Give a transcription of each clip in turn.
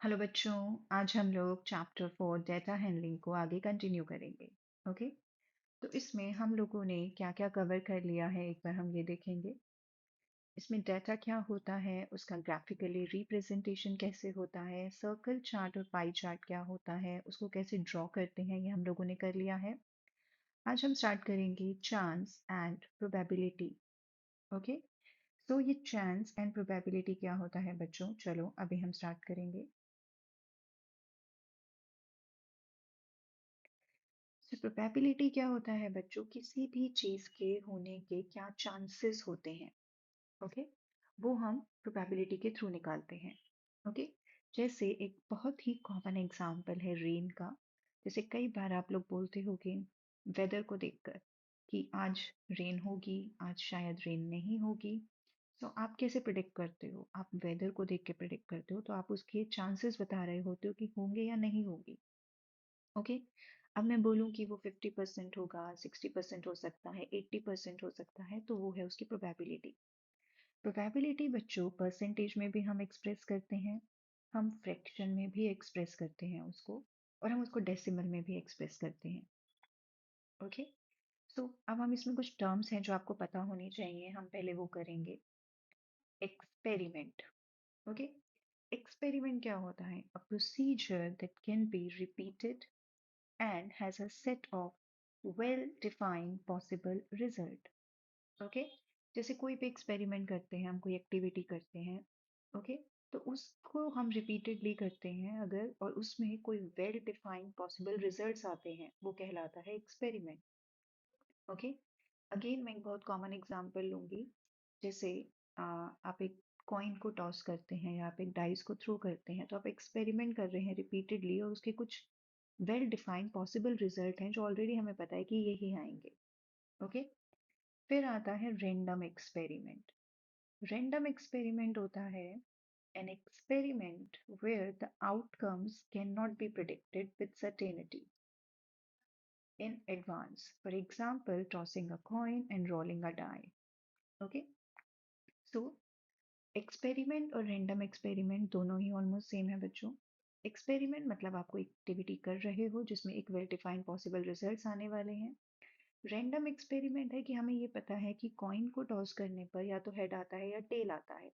Hello बच्चों। आज हम लोग चैप्टर 4 डेटा हैंडलिंग को आगे कंटिन्यू करेंगे। ओके, तो इसमें हम लोगों ने क्या क्या कवर कर लिया है एक बार हम ये देखेंगे। इसमें डेटा क्या होता है, उसका ग्राफिकली रिप्रेजेंटेशन कैसे होता है, सर्कल चार्ट और पाई चार्ट क्या होता है, उसको कैसे ड्रॉ करते हैं, ये हम लोगों ने कर लिया है। आज हम स्टार्ट करेंगे चांस एंड प्रोबेबिलिटी। ओके, तो ये चांस एंड प्रोबेबिलिटी क्या होता है बच्चों, चलो अभी हम स्टार्ट करेंगे। प्रोबेबिलिटी क्या होता है बच्चों, किसी भी चीज के होने के क्या चांसेस होते हैं। ओके, वो हम प्रोबेबिलिटी के थ्रू निकालते हैं। ओके, जैसे एक बहुत ही कॉमन एग्जांपल है रेन का। जैसे कई बार आप लोग बोलते होगे वेदर को देखकर कि आज रेन होगी, आज शायद रेन नहीं होगी। तो आप कैसे प्रिडिक्ट करते हो, आप वेदर को देख के प्रिडिक्ट करते हो, तो आप उसके चांसेस बता रहे होते हो कि होंगे या नहीं होगी। ओके, अब मैं बोलूँ कि वो 50% होगा, 60% हो सकता है, 80% हो सकता है, तो वो है उसकी प्रोबेबिलिटी। प्रोबेबिलिटी बच्चों परसेंटेज में भी हम एक्सप्रेस करते हैं, हम फ्रैक्शन में भी एक्सप्रेस करते हैं उसको, और हम उसको डेसिमल में भी एक्सप्रेस करते हैं। ओके, सो अब हम इसमें कुछ टर्म्स हैं जो आपको पता होनी चाहिए, हम पहले वो करेंगे। एक्सपेरिमेंट। ओके, एक्सपेरिमेंट क्या होता है, a procedure that can be repeated and has a set of well-defined possible result. Okay, जैसे कोई भी एक्सपेरिमेंट करते हैं, हम कोई एक्टिविटी करते हैं, ओके, तो उसको हम रिपीटेडली करते हैं अगर, और उसमें कोई वेल डिफाइंड पॉसिबल रिजल्ट्स आते हैं, वो कहलाता है एक्सपेरिमेंट। ओके, अगेन मैं एक बहुत कॉमन एग्जांपल लूंगी। जैसे आप एक कॉइन को टॉस करते हैं या आप एक डाइस को थ्रो करते हैं, तो आप एक्सपेरिमेंट कर रहे हैं रिपीटेडली, और उसके कुछ वेल डिफाइंड पॉसिबल रिजल्ट हैं जो ऑलरेडी हमें पता है कि यही आएंगे। ओके, फिर आता है रेंडम एक्सपेरिमेंट। रेंडम एक्सपेरिमेंट होता है an experiment where the outcomes cannot be predicted with certainty in advance. For example, tossing a coin and rolling a die. Okay, so experiment और रैंडम एक्सपेरिमेंट दोनों ही almost same है बच्चों। Experiment मतलब आप कोई activity कर रहे हो जिसमें एक वेल डिफाइंड पॉसिबल रिजल्ट्स आने वाले हैं। रैंडम एक्सपेरिमेंट है कि हमें ये पता है कि कॉइन को टॉस करने पर या तो हेड आता है या टेल आता है।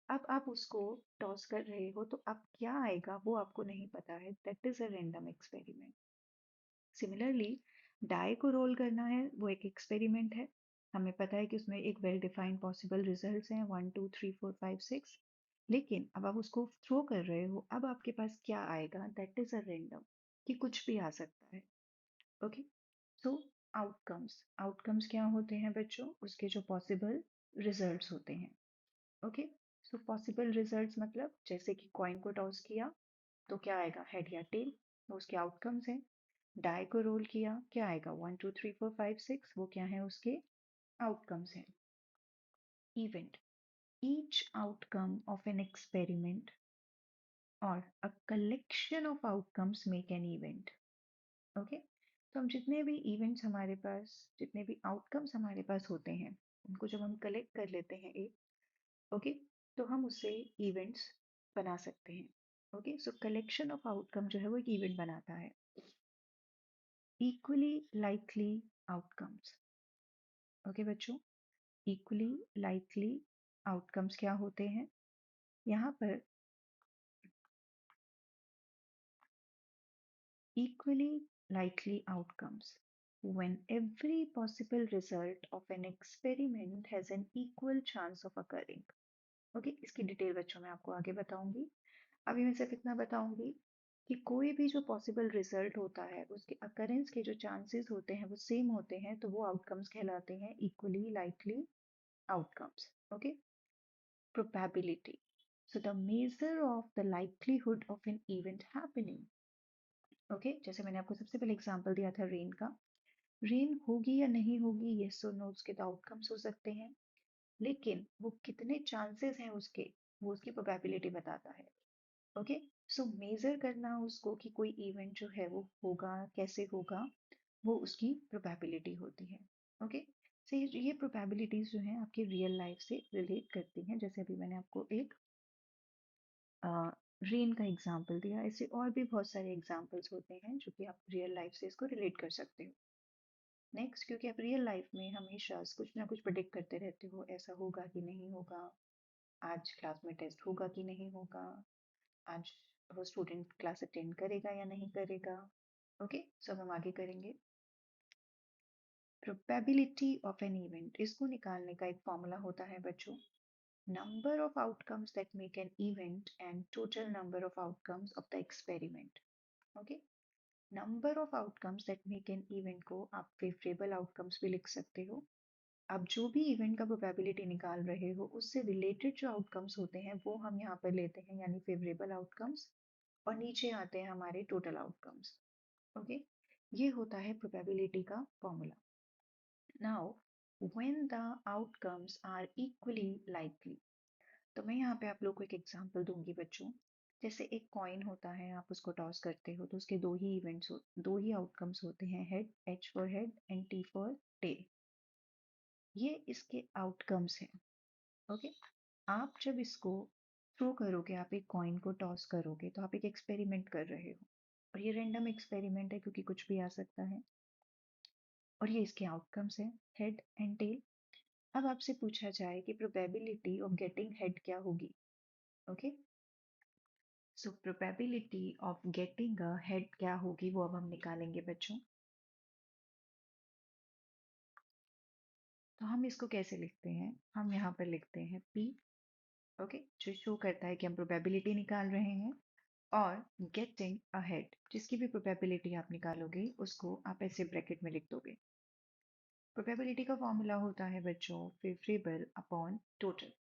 अब आप उसको टॉस कर रहे हो तो अब क्या आएगा वो आपको नहीं पता है, that is a random experiment. Similarly, die को रोल करना है, वो एक एक्सपेरिमेंट है। हमें पता है कि उसमें एक वेल डिफाइंड पॉसिबल रिजल्ट्स हैं 1 2 3 4 5 6, लेकिन अब आप उसको थ्रो कर रहे हो, अब आपके पास क्या आएगा, दैट इज अ रैंडम, कि कुछ भी आ सकता है। ओके, सो आउटकम्स, आउटकम्स क्या होते हैं बच्चों, उसके जो पॉसिबल रिजल्ट्स होते हैं। ओके, सो पॉसिबल रिजल्ट्स मतलब जैसे कि कॉइन को टॉस किया तो क्या आएगा, हेड या टेल, तो उसके आउटकम्स हैं। डाई को रोल किया, क्या आएगा, 1 2 3 4 5 6, वो क्या है, उसके आउटकम्स हैं। Event, each outcome of an experiment और a collection of outcomes make an event. Okay, तो हम जितने भी इवेंट्स हमारे पास, जितने भी आउटकम्स हमारे पास होते हैं, उनको जब हम कलेक्ट कर लेते हैं एक, ओके, तो हम उससे इवेंट्स बना सकते हैं। Okay, so collection of outcome जो है वो एक इवेंट बनाता है। Equally likely outcomes. ओके बच्चों, इक्वली लाइकली आउटकम्स क्या होते हैं, यहाँ पर equally likely outcomes when every possible result of an experiment has an equal chance of occurring. Okay, इसकी डिटेल बच्चों मैं आपको आगे बताऊंगी। अभी मैं सिर्फ इतना बताऊंगी कि कोई भी जो पॉसिबल रिजल्ट होता है उसके अकरेंस के जो चांसेस होते हैं वो सेम होते हैं, तो वो आउटकम्स कहलाते हैं equally likely outcomes. Okay, probability, so the measure of the likelihood of an event happening. Okay, जैसे मैंने आपको सबसे पहले एग्जांपल दिया था रेन का, रेन होगी या नहीं होगी, यस और नो उसके तो आउटकम्स हो सकते हैं, लेकिन वो कितने चांसेस हैं उसके, वो उसकी प्रोबेबिलिटी बताता है। ओके, सो मेजर करना उसको कि कोई इवेंट जो है वो होगा कैसे होगा, वो उसकी प्रोबेबिलिटी होती है। ओके, सो ये प्रोबेबिलिटीज जो हैं आपकी रियल लाइफ से रिलेट करती हैं। जैसे अभी मैंने आपको एक रेन का एग्जाम्पल दिया, ऐसे और भी बहुत सारे एग्जाम्पल्स होते हैं जो कि आप रियल लाइफ से इसको रिलेट कर सकते हो। नेक्स्ट, क्योंकि आप रियल लाइफ में हमेशा कुछ ना कुछ प्रेडिक्ट करते रहते हो, ऐसा होगा कि नहीं होगा, आज क्लास में टेस्ट होगा कि नहीं होगा, आज वो स्टूडेंट क्लास अटेंड करेगा या नहीं करेगा। ओके, सब हम आगे करेंगे। प्रोबेबिलिटी ऑफ एन इवेंट, इसको निकालने का एक फॉर्मूला होता है बच्चों, number of outcomes that make an event and total number of outcomes of the experiment. Okay, number of outcomes that make an event को आप फेवरेबल आउटकम्स भी लिख सकते हो। आप जो भी इवेंट का प्रोबेबिलिटी निकाल रहे हो उससे रिलेटेड जो आउटकम्स होते हैं वो हम यहाँ पर लेते हैं, यानी फेवरेबल आउटकम्स, और नीचे आते हैं हमारे टोटल आउटकम्स। ओके, ये होता है प्रोबेबिलिटी का formula. Now when the outcomes are equally likely, तो मैं यहाँ पे आप लोग को एक एग्जांपल दूंगी बच्चों। जैसे एक कॉइन होता है, आप उसको टॉस करते हो तो उसके दो ही आउटकम्स होते हैं, head, H for head and T for tail. ये इसके आउटकम्स हैं। ओके, आप जब इसको थ्रो करोगे, आप एक कॉइन को टॉस करोगे तो आप एक एक्सपेरिमेंट कर रहे हो, और ये रैंडम एक्सपेरिमेंट है क्योंकि कुछ भी आ सकता है, और ये इसके आउटकम्स हैं, हेड एंड टेल। अब आपसे पूछा जाए कि प्रोबेबिलिटी ऑफ गेटिंग हेड क्या होगी। Okay, so probability of getting a head क्या होगी वो अब हम निकालेंगे बच्चों। तो हम इसको कैसे लिखते हैं, हम यहाँ पर लिखते हैं P। ओके, जो शो करता है कि हम प्रोबेबिलिटी निकाल रहे हैं, और गेटिंग अहेड जिसकी भी प्रोबेबिलिटी आप निकालोगे उसको आप ऐसे ब्रैकेट में लिख दोगे। प्रोबेबिलिटी का फॉर्मूला होता है बच्चों फेवरेबल अपॉन टोटल।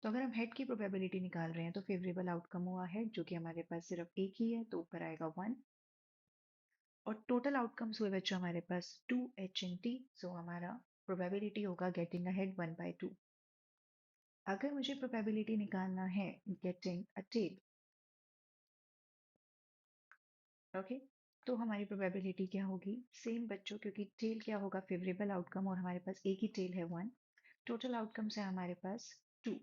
तो अगर हम हेड की प्रोबेबिलिटी निकाल रहे हैं तो फेवरेबल आउटकम हुआ हेड, जो कि हमारे पास सिर्फ एक ही है, तो ऊपर आएगा 1। और टोटल आउटकम्स हुए बच्चों हमारे पास 2 H and T, सो हमारा प्रोबेबिलिटी होगा गेटिंग अहेड 1/2। अगर मुझे प्रोबेबिलिटी निकालना है गेटिंग अ टेल, ओके, तो हमारी प्रोबेबिलिटी क्या होगी, सेम बच्चों, क्योंकि टेल क्या होगा, फेवरेबल आउटकम, और हमारे पास एक ही टेल है 1, टोटल आउटकम्स है हमारे पास 2।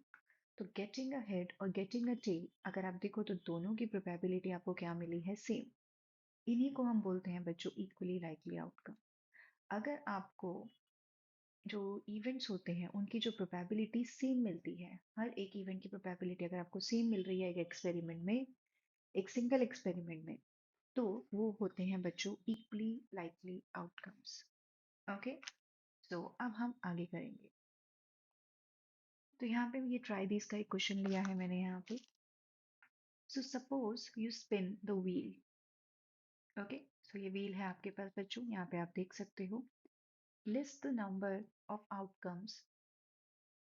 तो गेटिंग अ हेड और गेटिंग अ टेल, अगर आप देखो तो दोनों की प्रोबेबिलिटी आपको क्या मिली है, सेम। इन्हीं को हम बोलते हैं बच्चों इक्वली लाइकली आउटकम। अगर आपको जो इवेंट्स होते हैं उनकी जो प्रोबेबिलिटी सेम मिलती है, हर एक इवेंट की प्रोबेबिलिटी अगर आपको सेम मिल रही है एक एक्सपेरिमेंट में, एक सिंगल एक्सपेरिमेंट में, तो वो होते हैं बच्चों इक्वली लाइकली आउटकम्स। ओके, सो अब हम आगे करेंगे। तो यहाँ पे ये ट्राई दिस का एक क्वेश्चन लिया है मैंने यहाँ पे। So suppose you spin the wheel. Okay, so ये व्हील है आपके पास बच्चों, यहाँ पे आप देख सकते हो, list the number of outcomes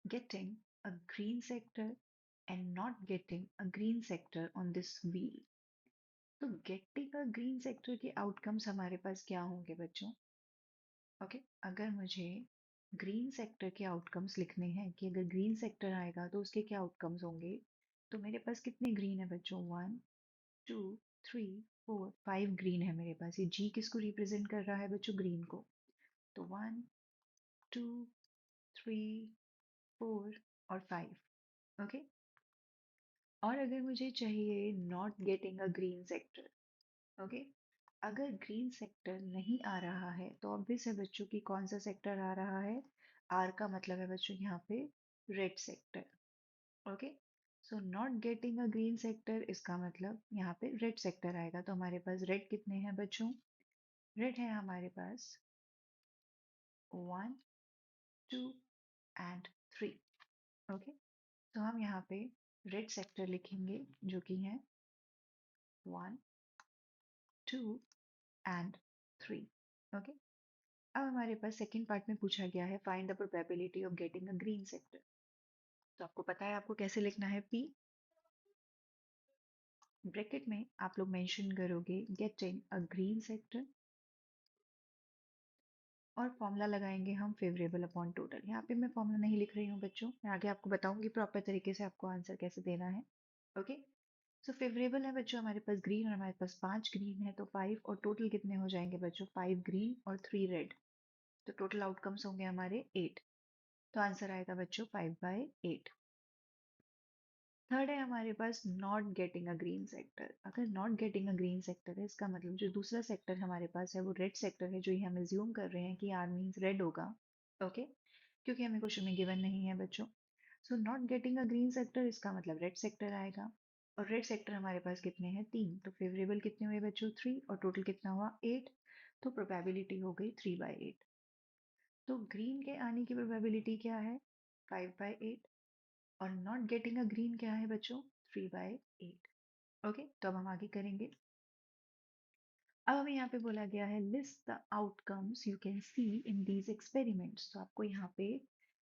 getting a green sector and not getting a green sector on this wheel। तो गेटिंग अ ग्रीन सेक्टर के आउटकम्स हमारे पास क्या होंगे बच्चों। ओके, अगर मुझे ग्रीन सेक्टर के आउटकम्स लिखने हैं कि अगर ग्रीन सेक्टर आएगा तो उसके क्या आउटकम्स होंगे, तो मेरे पास कितने ग्रीन है बच्चों, 1 2 3 4 5 ग्रीन है मेरे पास। ये जी किसको रिप्रेजेंट कर रहा है बच्चों, ग्रीन को। तो 1 2 3 4 और 5। ओके, और अगर मुझे चाहिए not getting a green sector, okay, अगर ग्रीन सेक्टर नहीं आ रहा है तो ऑब्वियस है बच्चों की कौन सा सेक्टर आ रहा है, आर का मतलब है बच्चों यहाँ पे red sector. Okay, so not getting a green sector, इसका मतलब यहाँ पे रेड सेक्टर आएगा। तो हमारे पास रेड कितने हैं बच्चों, रेड है हमारे पास 1 2 एंड 3। ओके, तो हम यहाँ पे रेड सेक्टर लिखेंगे जो कि है 1 2 एंड 3। ओके, अब हमारे पास सेकंड पार्ट में पूछा गया है find the probability of getting a green sector. तो आपको पता है आपको कैसे लिखना है, पी ब्रैकेट में आप लोग मेंशन करोगे गेटिंग अ ग्रीन सेक्टर, और फॉर्मूला लगाएंगे हम फेवरेबल अपॉन टोटल। यहाँ पे मैं फॉर्मूला नहीं लिख रही हूँ बच्चों, मैं आगे आपको बताऊंगी प्रॉपर तरीके से आपको आंसर कैसे देना है। ओके, सो फेवरेबल है बच्चों हमारे पास ग्रीन, और हमारे पास 5 ग्रीन है तो 5, और टोटल कितने हो जाएंगे बच्चों, 5 ग्रीन और 3 रेड। तो टोटल आउटकम्स होंगे हमारे 8। तो आंसर आएगा बच्चों 5/8। थर्ड है हमारे पास not getting a green sector. अगर not getting a green sector है, इसका मतलब जो दूसरा सेक्टर हमारे पास है वो रेड सेक्टर है, जो ये हम एज्यूम कर रहे हैं कि आर मीन्स रेड होगा। ओके, क्योंकि हमें क्वेश्चन में गिवन नहीं है बच्चों। So not getting a green sector, इसका मतलब रेड सेक्टर आएगा। और रेड सेक्टर हमारे पास कितने हैं? 3। तो फेवरेबल कितने हुए बच्चों? 3। और टोटल कितना हुआ? 8। तो प्रोबेबिलिटी हो गई 3/8। तो ग्रीन के आने की प्रोबेबिलिटी क्या है? 5/8। और नॉट गेटिंग अ ग्रीन क्या है बच्चों? 3/8। ओके, तो अब हम आगे करेंगे। अब हमें यहाँ पे बोला गया है list the outcomes you can see in these experiments. तो आपको यहाँ पे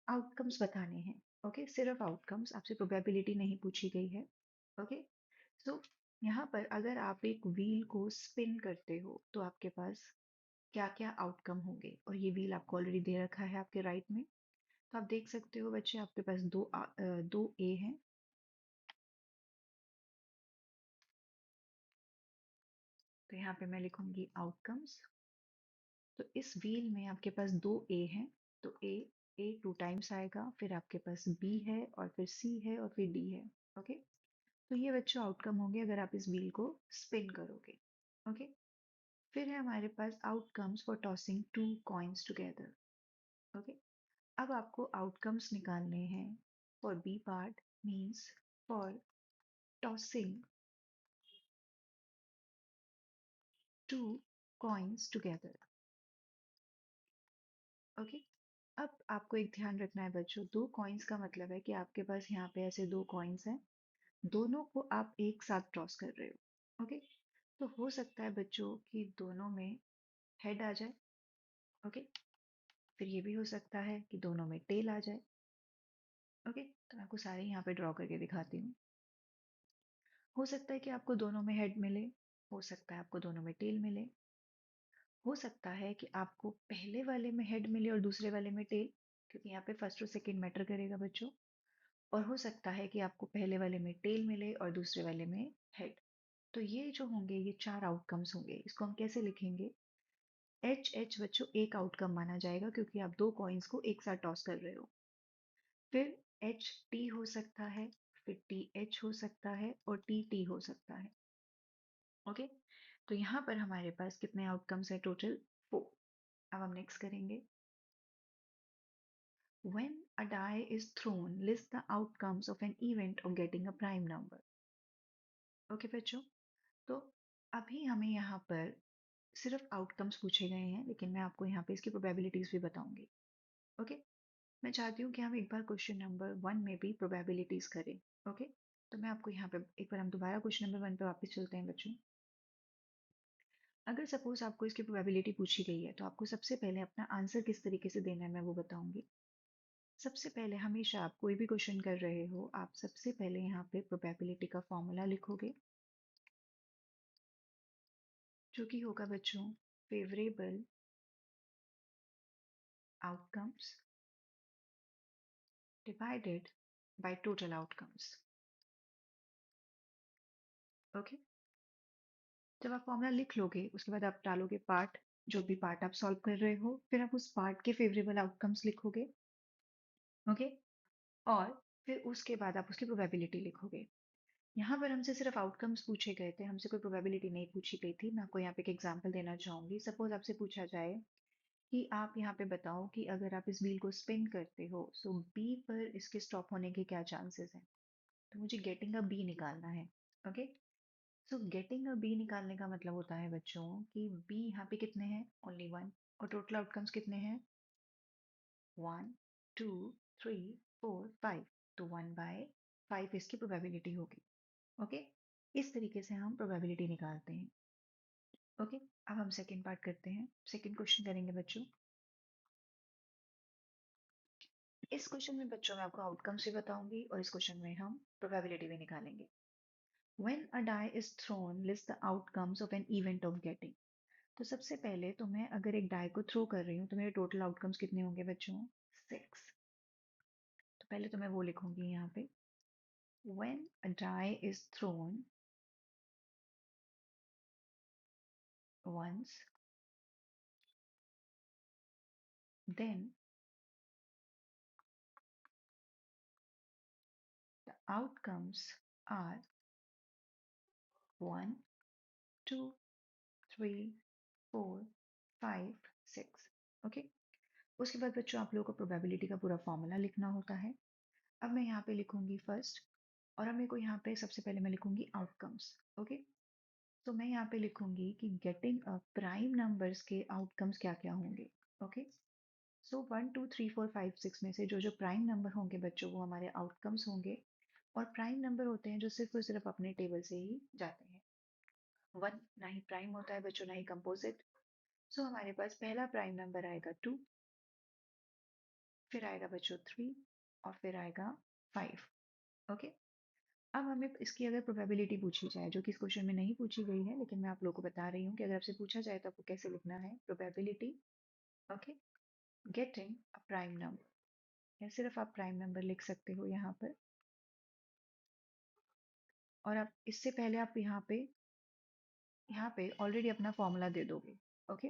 आउटकम्स बताने हैं। ओके, सिर्फ आउटकम्स, आपसे प्रोबेबिलिटी नहीं पूछी गई है। ओके, सो यहाँ पर अगर आप एक व्हील को स्पिन करते हो तो आपके पास क्या क्या आउटकम होंगे, और ये व्हील आपको ऑलरेडी दे रखा है आपके राइट में। तो आप देख सकते हो बच्चे, आपके पास दो ए हैं। तो यहाँ पे मैं लिखूंगी आउटकम्स। तो इस व्हील में आपके पास दो ए हैं। तो ए 2 टाइम्स आएगा, फिर आपके पास बी है, और फिर सी है, और फिर डी है। ओके, तो ये बच्चों आउटकम होंगे अगर आप इस व्हील को स्पिन करोगे। ओके, फिर है हमारे पास outcomes for tossing 2 coins together. Okay, अब आपको आउटकम्स निकालने हैं for B part, means for tossing 2 coins together. Okay, अब आपको एक ध्यान रखना है बच्चों, 2 कॉइन्स का मतलब है कि आपके पास यहाँ पे ऐसे 2 कॉइन्स हैं, दोनों को आप एक साथ टॉस कर रहे हो। ओके, तो हो सकता है बच्चों कि दोनों में हेड आ जाए। ओके, फिर ये भी हो सकता है कि दोनों में टेल आ जाए। ओके, तो मैं आपको सारे यहाँ पे ड्रॉ करके दिखाती हूँ। हो सकता है कि आपको दोनों में हेड मिले, हो सकता है आपको दोनों में टेल मिले, हो सकता है कि आपको पहले वाले में हेड मिले और दूसरे वाले में टेल, क्योंकि यहाँ पे फर्स्ट और सेकंड मैटर करेगा बच्चों। और हो सकता है कि आपको पहले वाले में टेल मिले और दूसरे वाले में हेड। तो ये जो होंगे, ये 4 आउटकम्स होंगे। इसको हम कैसे लिखेंगे? एच बच्चों एक आउटकम माना जाएगा, क्योंकि आप 2 कॉइन्स को एक साथ टॉस कर रहे हो। फिर एच टी हो सकता है, फिर टी एच हो सकता है, और टी टी हो सकता है। ओके, तो यहाँ पर हमारे पास कितने आउटकम्स है? टोटल 4। अब हम नेक्स्ट करेंगे। When a die is thrown, list the outcomes of an event of getting a prime number. Okay बच्चों, तो अभी हमें यहाँ पर सिर्फ आउटकम्स पूछे गए हैं, लेकिन मैं आपको यहाँ पे इसकी प्रोबेबिलिटीज भी बताऊंगी। ओके, मैं चाहती हूँ कि हम एक बार क्वेश्चन नंबर 1 में भी प्रोबेबिलिटीज करें। ओके, तो मैं आपको यहाँ पे एक बार हम दोबारा क्वेश्चन नंबर 1 पे वापस चलते हैं बच्चों। अगर सपोज आपको इसकी प्रोबेबिलिटी पूछी गई है, तो आपको सबसे पहले अपना आंसर किस तरीके से देना है मैं वो बताऊंगी। सबसे पहले हमेशा आप कोई भी क्वेश्चन कर रहे हो, आप सबसे पहले यहाँ पे प्रोबेबिलिटी का फॉर्मूला लिखोगे, जो कि होगा बच्चों favourable outcomes divided by total outcomes. Okay, जब आप फॉर्मूला लिख लोगे, उसके बाद आप डालोगे पार्ट, जो भी पार्ट आप सॉल्व कर रहे हो, फिर आप उस पार्ट के फेवरेबल आउटकम्स लिखोगे। ओके, और फिर उसके बाद आप उसकी प्रोबेबिलिटी लिखोगे। यहाँ पर हमसे सिर्फ आउटकम्स पूछे गए थे, हमसे कोई प्रोबेबिलिटी नहीं पूछी गई थी। मैं आपको यहाँ पे एक एग्जांपल देना चाहूंगी। सपोज आपसे पूछा जाए कि आप यहाँ पे बताओ कि अगर आप इस व्हील को स्पिन करते हो, सो बी पर इसके स्टॉप होने के क्या चांसेस हैं। तो मुझे गेटिंग अ बी निकालना है। Okay, so getting a B निकालने का मतलब होता है बच्चों कि बी यहाँ पे कितने हैं? ओनली 1। और टोटल आउटकम्स कितने हैं? 1 2 3 4 5। तो 1/5 इसकी प्रोबेबिलिटी होगी। ओके, इस तरीके से हम प्रोबेबिलिटी निकालते हैं। ओके, अब हम सेकंड पार्ट करते हैं, सेकंड क्वेश्चन करेंगे बच्चों। इस क्वेश्चन में बच्चों मैं आपको आउटकम्स भी बताऊंगी, और इस क्वेश्चन में हम प्रोबेबिलिटी भी निकालेंगे। When a die is thrown, list the outcomes of an event of getting। तो सबसे पहले तो मैं अगर एक डाई को थ्रो कर रही हूँ, तो मेरे टोटल आउटकम्स कितने होंगे बच्चों? 6। तो पहले तो मैं वो लिखूंगी यहाँ पे, When a die is thrown once, then the outcomes are 1, 2, 3, 4, 5, 6. Okay, उसके बाद बच्चों आप लोगों को प्रोबेबिलिटी का पूरा फॉर्मूला लिखना होता है। अब मैं यहाँ पे लिखूंगी फर्स्ट, और अब मेरे को यहाँ पे सबसे पहले मैं लिखूंगी आउटकम्स। ओके, तो मैं यहाँ पे लिखूंगी कि गेटिंग प्राइम नंबर्स के आउटकम्स क्या क्या होंगे। ओके, सो 1 2 3 4 5 6 में से जो जो प्राइम नंबर होंगे बच्चों वो हमारे आउटकम्स होंगे, और प्राइम नंबर होते हैं जो सिर्फ और सिर्फ अपने टेबल से ही जाते हैं। 1 ना ही प्राइम होता है बच्चों, ना ही कंपोजिट। सो हमारे पास पहला प्राइम नंबर आएगा 2, फिर आएगा बच्चों 3, और फिर आएगा 5। ओके, अब हमें इसकी अगर प्रोबेबिलिटी पूछी जाए, जो कि इस क्वेश्चन में नहीं पूछी गई है, लेकिन मैं आप लोगों को बता रही हूँ कि अगर आपसे पूछा जाए तो आपको कैसे लिखना है probability. Okay, getting a prime number, या सिर्फ आप प्राइम नंबर लिख सकते हो यहाँ पर, और आप इससे पहले आप यहाँ पे ऑलरेडी अपना फॉर्मूला दे दोगे। ओके,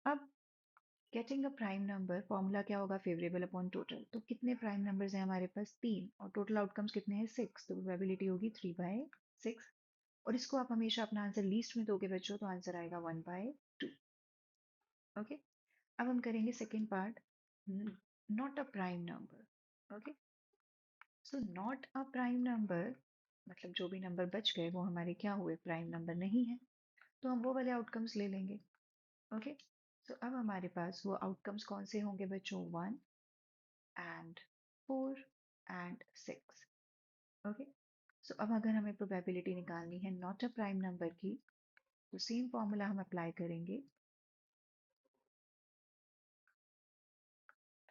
अब getting a prime number formula क्या होगा, फेवरेबल अपॉन टोटल। तो कितने प्राइम नंबर्स हैं हमारे पास, 3, और टोटल आउटकम्स कितने हैं, 6, तो प्रोबेबिलिटी होगी 3/6। और इसको आप हमेशा अपना आंसर लीस्ट में दोगे बच्चों, तो आंसर आएगा 1/2। ओके, अब हम करेंगे second part, not a prime number. Okay, so not a prime number मतलब जो भी नंबर बच गए वो हमारे क्या हुए, प्राइम नंबर नहीं है, तो हम वो वाले आउटकम्स ले लेंगे। ओके, सो अब हमारे पास वो आउटकम्स कौन से होंगे बच्चों, 1 एंड 4 एंड 6। ओके, सो अब अगर हमें प्रोबेबिलिटी निकालनी है नॉट अ प्राइम नंबर की, तो सेम फॉर्मूला हम अप्लाई करेंगे।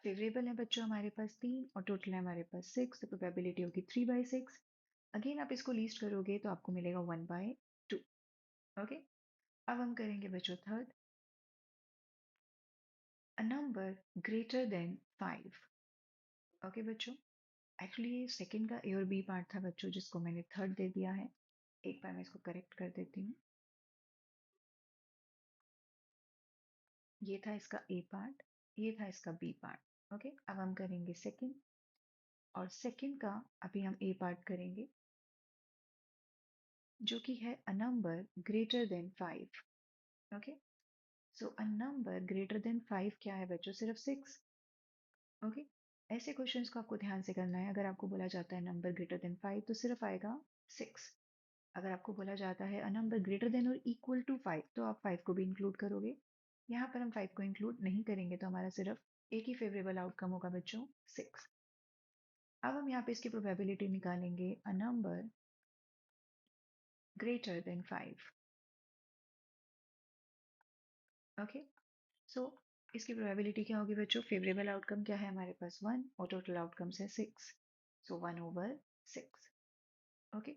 फेवरेबल है बच्चों हमारे पास 3, और टोटल है हमारे पास 6, तो प्रोबेबिलिटी होगी 3/6। अगेन आप इसको लीस्ट करोगे तो आपको मिलेगा 1/2। ओके, अब हम करेंगे बच्चों थर्ड, अ नंबर ग्रेटर देन 5। ओके बच्चों, एक्चुअली ये सेकंड का ए और बी पार्ट था बच्चों, जिसको मैंने थर्ड दे दिया है। एक बार मैं इसको करेक्ट कर देती हूँ। ये था इसका ए पार्ट, ये था इसका बी पार्ट। ओके, अब हम करेंगे सेकंड, और सेकंड का अभी हम ए पार्ट करेंगे, जो कि है अ नंबर ग्रेटर देन 5। ओके, सो अ नंबर ग्रेटर देन 5 क्या है बच्चों, सिर्फ 6। ओके, ऐसे क्वेश्चंस को आपको ध्यान से करना है। अगर आपको बोला जाता है नंबर ग्रेटर देन 5 तो सिर्फ आएगा 6। अगर आपको बोला जाता है अ नंबर ग्रेटर देन और इक्वल टू 5 तो आप 5 को भी इंक्लूड करोगे। यहाँ पर हम 5 को इंक्लूड नहीं करेंगे, तो हमारा सिर्फ एक ही फेवरेबल आउटकम होगा बच्चों, 6। अब हम यहाँ पे इसकी प्रोबेबिलिटी निकालेंगे, a number greater than 5। Okay, so इसकी प्रोबेबिलिटी क्या होगी बच्चों, फेवरेबल आउटकम क्या है हमारे पास, 1, और टोटल आउटकम्स है 6, सो 1/6। ओके,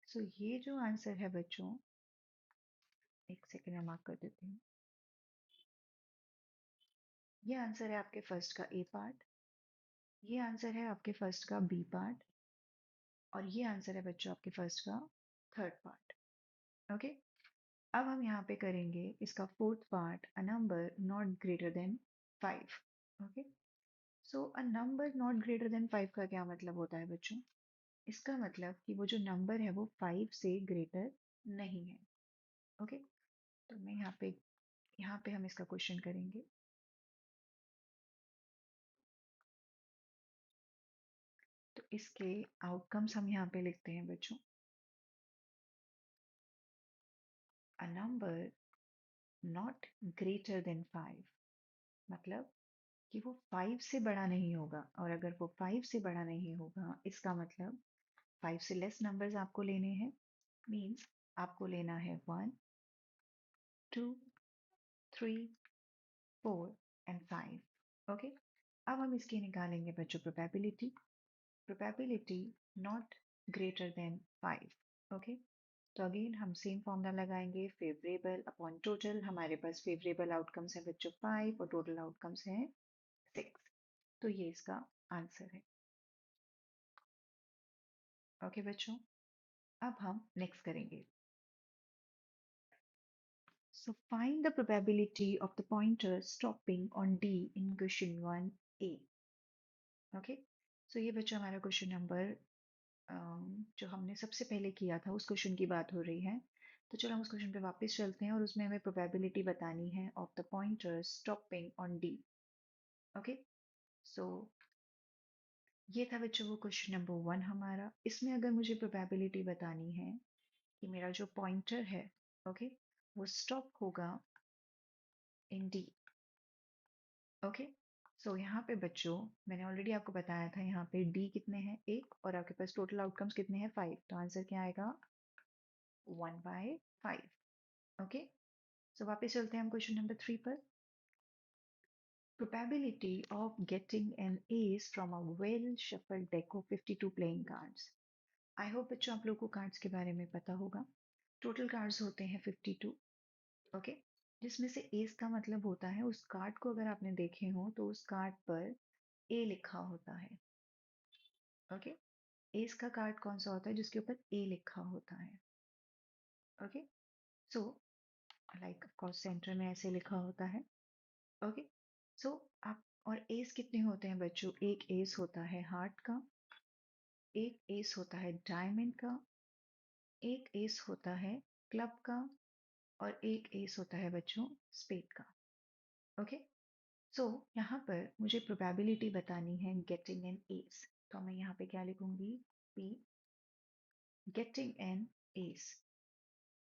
सो ये जो आंसर है बच्चों, एक सेकेंड में मार्क कर देती हूँ। ये आंसर है आपके फर्स्ट का ए पार्ट, ये आंसर है आपके फर्स्ट का बी पार्ट, और ये आंसर है बच्चों आपके फर्स्ट का थर्ड पार्ट। ओके, अब हम यहाँ पे करेंगे इसका fourth part, a number not greater than 5। Okay, so a number not greater than 5 का क्या मतलब होता है बच्चों, इसका मतलब कि वो जो नंबर है वो 5 से ग्रेटर नहीं है। ओके, तो मैं यहाँ पे हम इसका क्वेश्चन करेंगे। तो इसके आउटकम्स हम यहाँ पे लिखते हैं बच्चों, a number not greater than 5 मतलब कि वो 5 से बड़ा नहीं होगा, और अगर वो 5 से बड़ा नहीं होगा इसका मतलब 5 से लेस नंबर्स आपको लेने हैं। मीन्स आपको लेना है 1 2 3 4 एंड 5। ओके, अब हम इसकी निकालेंगे बच्चों probability, probability not greater than 5। Okay, तो अगेन हम सेम फॉर्मूला लगाएंगे, फेवरेबल अपॉन टोटल। हमारे पास फेवरेबल आउटकम्स है बच्चों 5, और टोटल आउटकम्स हैं 6, तो ये इसका आंसर है। ओके बच्चों, अब हम नेक्स्ट करेंगे। So find the probability of the pointer stopping on D in question 1A. Okay, so ये बच्चा हमारा क्वेश्चन नंबर जो हमने सबसे पहले किया था उस क्वेश्चन की बात हो रही है। तो चलो हम उस क्वेश्चन पे वापस चलते हैं और उसमें हमें प्रोबेबिलिटी बतानी है of the pointers stopping on D. Okay, so ये था बच्चों वो क्वेश्चन नंबर 1 हमारा। इसमें अगर मुझे प्रोबेबिलिटी बतानी है कि मेरा जो पॉइंटर है, ओके, वो स्टॉप होगा इन डी। ओके, सो यहाँ पे बच्चों मैंने ऑलरेडी आपको बताया था यहाँ पे डी कितने हैं, एक, और आपके पास टोटल आउटकम्स कितने हैं, 5। तो आंसर क्या आएगा, 1/5। ओके, सो वापस चलते हैं हम क्वेश्चन नंबर 3 पर। Probability of getting an ace from a well shuffled deck of 52 playing cards. I hope बच्चों आप लोगों को कार्ड्स के बारे में पता होगा। टोटल कार्ड्स होते हैं 52। ओके, जिसमें से एस का मतलब होता है उस कार्ड को अगर आपने देखे हो तो उस कार्ड पर ए लिखा होता है। ओके, एस का कार्ड कौन सा होता है जिसके ऊपर ए लिखा होता है। Okay, so like of course centre में ऐसे लिखा होता है। ओके, सो आप, और एस कितने होते हैं बच्चों, एक एस होता है हार्ट का, एक एस होता है डायमंड का, एक एस होता है क्लब का, और एक एस होता है बच्चों स्पेड का। ओके, सो यहाँ पर मुझे प्रोबेबिलिटी बतानी है गेटिंग एन एस। तो मैं यहाँ पे क्या लिखूंगी, पी गेटिंग एन एस।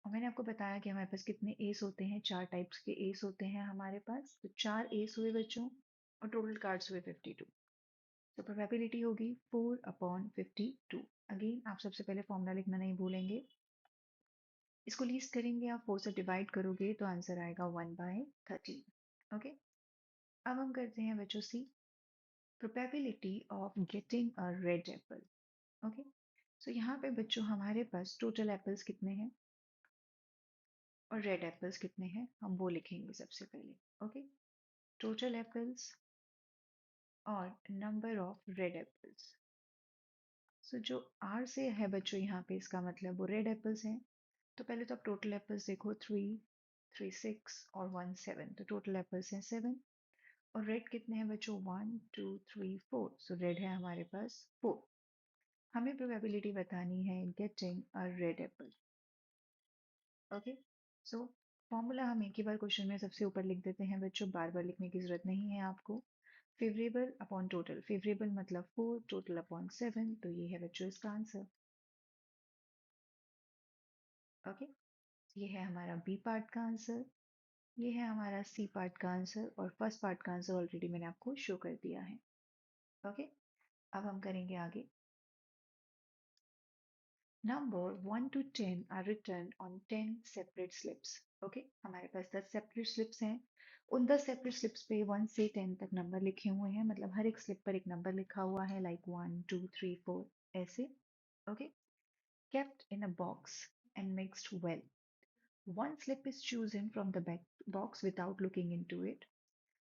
और मैंने आपको बताया कि हमारे पास कितने एस होते हैं, 4 टाइप्स के एस होते हैं हमारे पास। तो 4 एस हुए बच्चों और टोटल कार्ड्स हुए 52। तो प्रोबेबिलिटी होगी 4/52। अगेन आप सबसे पहले फॉर्मूला लिखना नहीं भूलेंगे। इसको लीस्ट करेंगे, आप 4 से डिवाइड करोगे तो आंसर आएगा 1/13। ओके, अब हम करते हैं बच्चों C, probability of getting a red apple. Okay, so यहाँ पे बच्चों हमारे पास टोटल एप्पल्स कितने हैं और रेड एप्पल्स कितने हैं, हम वो लिखेंगे सबसे पहले। ओके, टोटल एप्पल्स और नंबर ऑफ रेड एप्पल्स। सो जो आर से है बच्चों यहाँ पे इसका मतलब वो रेड एप्पल्स हैं। तो पहले तो आप टोटल एप्पल्स देखो, 3, 3, 6 और 1, 7। तो टोटल एप्पल्स हैं 7। और रेड कितने हैं बच्चों, 1, 2, 3, 4। सो रेड है हमारे पास 4। हमें प्रोबेबिलिटी बतानी है getting a red apple. Okay, so formula हम एक ही बार क्वेश्चन में सबसे ऊपर लिख देते हैं बच्चों, बार बार लिखने की जरूरत नहीं है आपको। फेवरेबल अपॉन टोटल, फेवरेबल मतलब 4, टोटल अपॉन 7। तो ये है बच्चों इसका आंसर। ओके, ये है हमारा बी पार्ट का आंसर, ये है हमारा सी पार्ट का आंसर, और फर्स्ट पार्ट का आंसर ऑलरेडी मैंने आपको शो कर दिया है। ओके, अब हम करेंगे आगे। Number 1 to 10 are written on 10 separate slips. Okay, हमारे पास 10 सेपरेट स्लिप्स हैं। उन 10 सेपरेट स्लिप्स पे 1 से 10 तक नंबर लिखे हुए हैं, मतलब हर एक स्लिप पर एक नंबर लिखा हुआ है, लाइक 1, 2, 3, 4 ऐसे। Okay, kept in a box and mixed well. One slip is chosen from the back box without looking into it.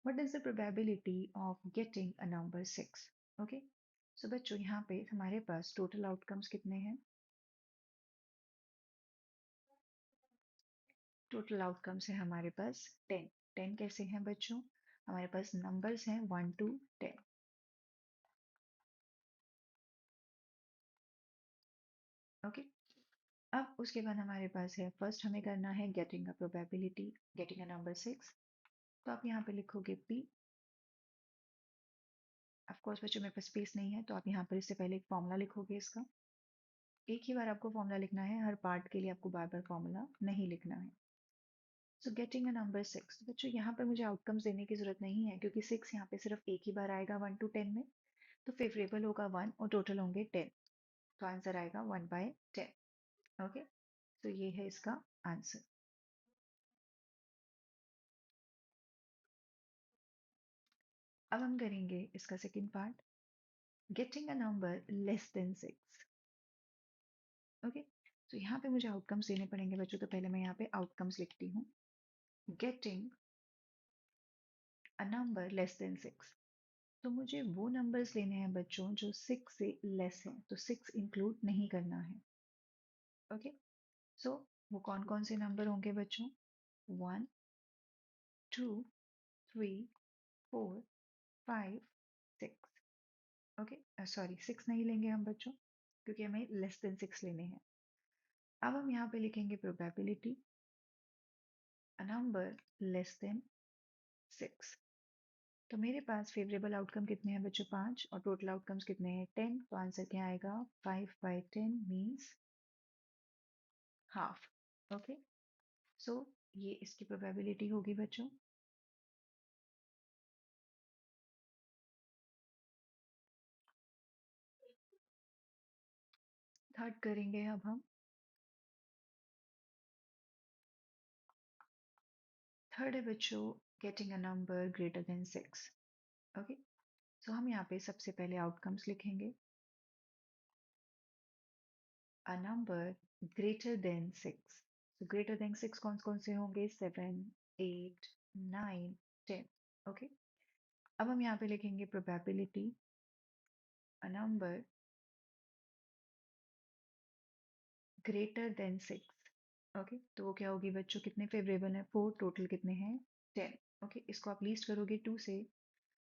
What is the probability of getting a number 6? Okay, सो बच्चों यहाँ पे हमारे पास total outcomes कितने हैं, total outcomes है हमारे पास 10। 10 कैसे हैं बच्चों, हमारे पास नंबर्स हैं 1 to 10। ओके, अब उसके बाद हमारे पास है, फर्स्ट हमें करना है getting a probability, getting a number 6। तो आप यहाँ पे लिखोगे पी। ऑफ कोर्स बच्चों मेरे पास स्पेस नहीं है, तो आप यहाँ पर इससे पहले एक फॉर्मूला लिखोगे इसका। एक ही बार आपको फॉर्मूला लिखना है, हर पार्ट के लिए आपको बार बार फॉर्मूला नहीं लिखना है। सो गेटिंग अ नंबर 6, बच्चों यहाँ पर मुझे आउटकम्स देने की जरूरत नहीं है क्योंकि 6 यहाँ पे सिर्फ एक ही बार आएगा 1 to 10 में। तो फेवरेबल होगा 1 और टोटल होंगे 10। तो आंसर आएगा 1/10। ओके, तो ये है इसका आंसर। अब हम करेंगे इसका second part, getting a number less than 6। Okay, तो यहाँ पे मुझे आउटकम्स देने पड़ेंगे बच्चों। तो पहले मैं यहाँ पे आउटकम्स लिखती हूँ, getting a number less than 6। तो मुझे वो नंबर्स लेने हैं बच्चों जो 6 से लेस हैं, तो 6 इंक्लूड नहीं करना है। ओके, सो वो कौन कौन से नंबर होंगे बच्चों, 1, 2, 3, 4, 5, 6। ओके, सॉरी 6 नहीं लेंगे हम बच्चों, क्योंकि हमें लेस देन 6 लेने हैं। अब हम यहाँ पे लिखेंगे probability a number less than 6। तो मेरे पास फेवरेबल आउटकम कितने हैं बच्चों? 5, और टोटल आउटकम्स कितने हैं? 10। तो आंसर क्या आएगा? 5/10 मीन्स हाफ। ओके, सो ये इसकी प्रोबेबिलिटी होगी बच्चों। थर्ड करेंगे अब हम। थर्ड है बच्चों getting a number greater than 6। Okay, so हम यहाँ पे सबसे पहले आउटकम्स लिखेंगे। A number greater than 6। तो ग्रेटर देन 6 कौन कौन से होंगे? 7, 8, 9, 10। ओके, अब हम यहाँ पे लिखेंगे प्रोबेबिलिटी अ नंबर ग्रेटर देन 6। ओके, तो वो क्या होगी बच्चों? कितने फेवरेबल हैं? 4। टोटल कितने हैं? 10। ओके, इसको आप लीस्ट करोगे 2 से,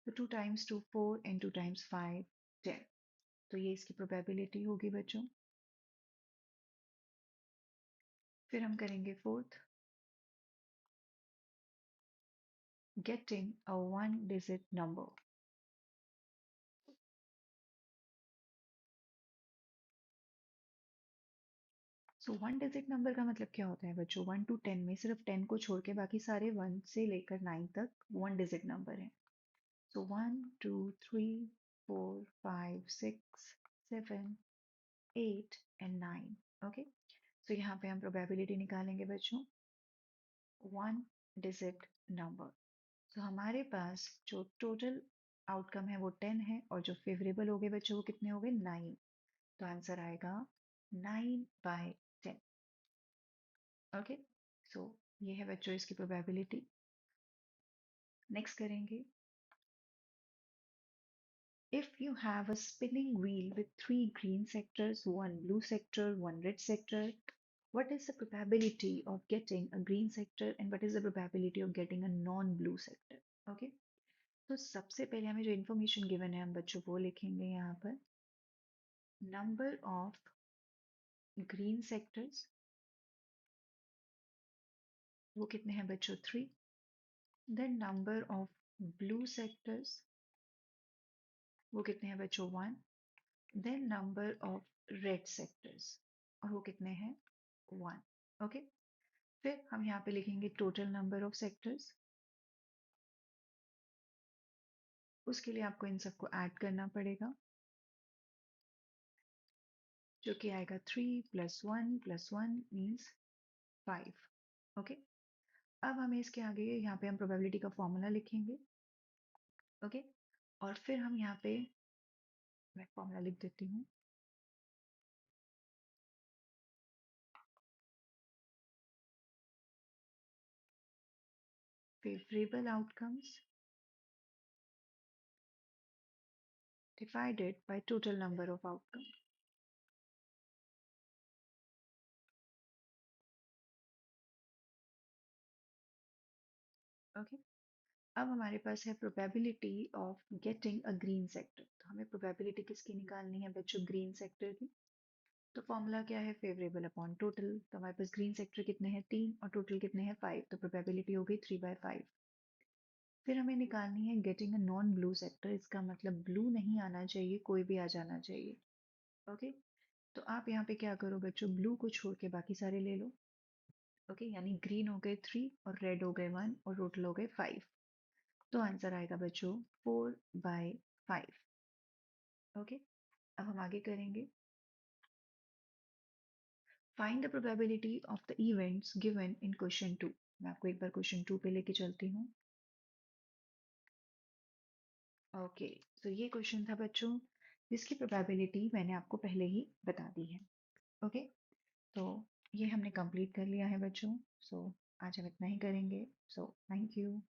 तो 2 टाइम्स 2 4 एंड 2 टाइम्स 5 10। तो ये इसकी प्रोबेबिलिटी होगी बच्चों। फिर हम करेंगे fourth, getting a 1 digit number. So 1 digit number का मतलब क्या होता है बच्चों? 1 to 10 में सिर्फ 10 को छोड़ के बाकी सारे 1 से लेकर 9 तक 1 डिजिट नंबर है। सो 1 2 3 4 5 6 7 8 एंड 9। ओके, सो यहाँ पे हम प्रोबेबिलिटी निकालेंगे बच्चों 1 डिजिट नंबर। सो हमारे पास जो टोटल आउटकम है वो 10 है, और जो फेवरेबल हो गए बच्चों वो कितने हो गए? 9। तो आंसर आएगा 9/10। ओके, सो ये है बच्चों इसकी प्रोबेबिलिटी। नेक्स्ट करेंगे, if you have a spinning wheel with 3 green sectors, 1 blue sector, 1 red sector, what is the probability of getting a green sector and what is the probability of getting a non-blue sector? Okay, तो सबसे पहले हमें जो information given है हम बच्चों वो लिखेंगे यहाँ पर। नंबर ऑफ ग्रीन सेक्टर्स वो कितने हैं बच्चों? 3। Then number of blue sectors वो कितने हैं बच्चों? 1। Then number of red sectors, और वो कितने हैं? 1। ओके, फिर हम यहाँ पे लिखेंगे टोटल नंबर ऑफ सेक्टर्स। उसके लिए आपको इन सबको ऐड करना पड़ेगा, जो कि आएगा 3 + 1 + 1 मीन्स 5। ओके, अब हमें इसके आगे यहाँ पे हम प्रोबेबिलिटी का फॉर्मूला लिखेंगे। ओके, और फिर हम यहाँ पे, मैं फॉर्मूला लिख देती हूँ। Favourable outcomes divided by total number of outcomes. Okay, अब हमारे पास है probability of getting a green sector. तो हमें प्रोबेबिलिटी किसकी निकालनी है बच्चों? ग्रीन सेक्टर की। तो फॉर्मूला क्या है? Favourable upon total. तो हमारे पास ग्रीन सेक्टर कितने हैं? 3, और टोटल कितने हैं? 5। तो प्रोबेबिलिटी हो गई 3/5। फिर हमें निकालनी है getting a non blue sector. इसका मतलब ब्लू नहीं आना चाहिए, कोई भी आ जाना चाहिए। ओके, तो आप यहाँ पे क्या करो बच्चों? ब्लू को छोड़ के बाकी सारे ले लो। ओके, यानी ग्रीन हो गए 3 और रेड हो गए 1 और टोटल हो गए 5। तो आंसर आएगा बच्चों 4/5। ओके, अब हम आगे करेंगे, find the probability of the events given in question 2। मैं आपको एक बार क्वेश्चन 2 पे लेके चलती हूँ। ओके, तो ये क्वेश्चन था बच्चों जिसकी प्रोबेबिलिटी मैंने आपको पहले ही बता दी है। ओके, तो ये हमने कंप्लीट कर लिया है बच्चों। सो आज हम इतना ही करेंगे। So thank you.